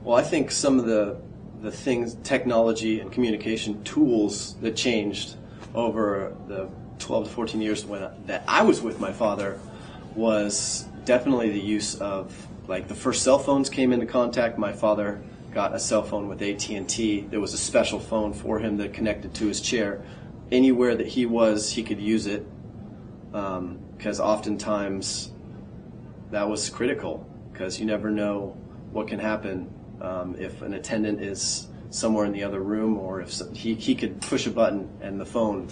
Well, I think some of the things, technology and communication tools that changed over the 12 to 14 years that I was with my father was definitely the use of, like, the first cell phones came into contact. My father got a cell phone with AT&T. There was a special phone for him that connected to his chair. Anywhere that he was, he could use it, because oftentimes that was critical, because you never know what can happen if an attendant is somewhere in the other room, or if he could push a button and the phone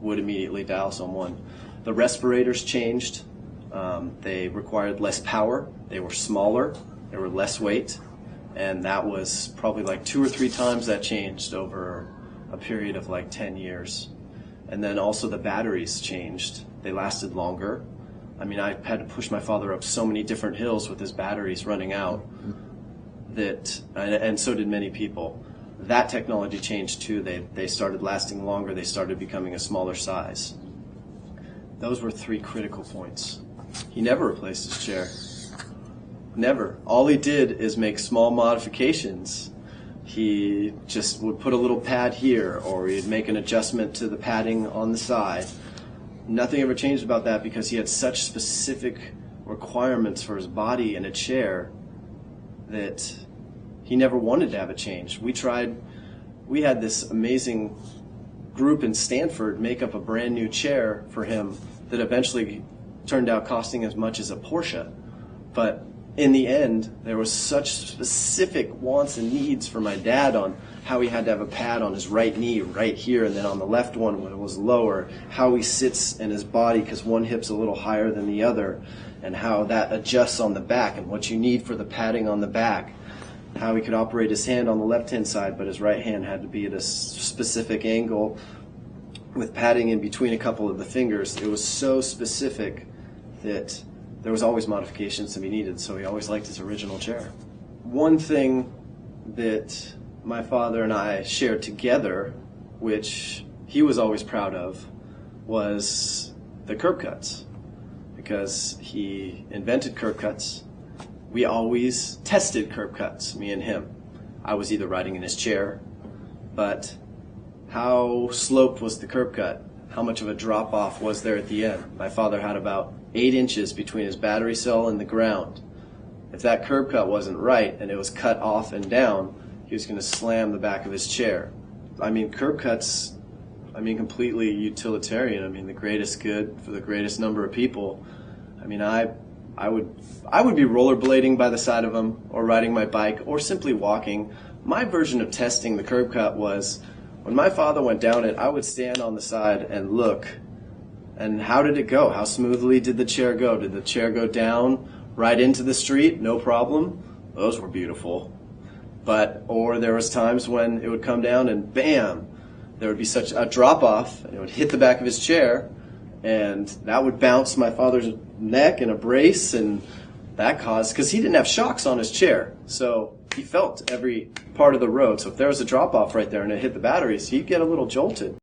would immediately dial someone. The respirators changed. They required less power. They were smaller. They were less weight. And that was probably like 2 or 3 times that changed over a period of like 10 years. And then also the batteries changed. They lasted longer. I mean, I had to push my father up so many different hills with his batteries running out, and so did many people. That technology changed too. They started lasting longer. They started becoming a smaller size. Those were 3 critical points. He never replaced his chair. Never. All he did is make small modifications. He just would put a little pad here, or he'd make an adjustment to the padding on the side. Nothing ever changed about that, because he had such specific requirements for his body in a chair that he never wanted to have it changed. We had this amazing group in Stanford make up a brand new chair for him that eventually turned out costing as much as a Porsche. But in the end, there was such specific wants and needs for my dad on how he had to have a pad on his right knee right here, and then on the left one when it was lower, how he sits in his body because one hip's a little higher than the other, and how that adjusts on the back, and what you need for the padding on the back, how he could operate his hand on the left-hand side, but his right hand had to be at a specific angle with padding in between a couple of the fingers. It was so specific that there was always modifications to be needed, so he always liked his original chair. One thing that my father and I shared together, which he was always proud of, was the curb cuts. Because he invented curb cuts, we always tested curb cuts, me and him. I was either riding in his chair, but how sloped was the curb cut? How much of a drop-off was there at the end? My father had about 8 inches between his battery cell and the ground. If that curb cut wasn't right and it was cut off and down, he was going to slam the back of his chair. I mean, curb cuts, completely utilitarian. I mean, the greatest good for the greatest number of people. I mean, I would be rollerblading by the side of them, or riding my bike, or simply walking. My version of testing the curb cut was, when my father went down it, I would stand on the side and look. And how did it go? How smoothly did the chair go? Did the chair go down right into the street? No problem. Those were beautiful. Or there was times when it would come down and bam, there would be such a drop off, and it would hit the back of his chair, and that would bounce my father's neck in a brace, and that caused, because he didn't have shocks on his chair, so he felt every part of the road. So if there was a drop off right there and it hit the batteries, he'd get a little jolted.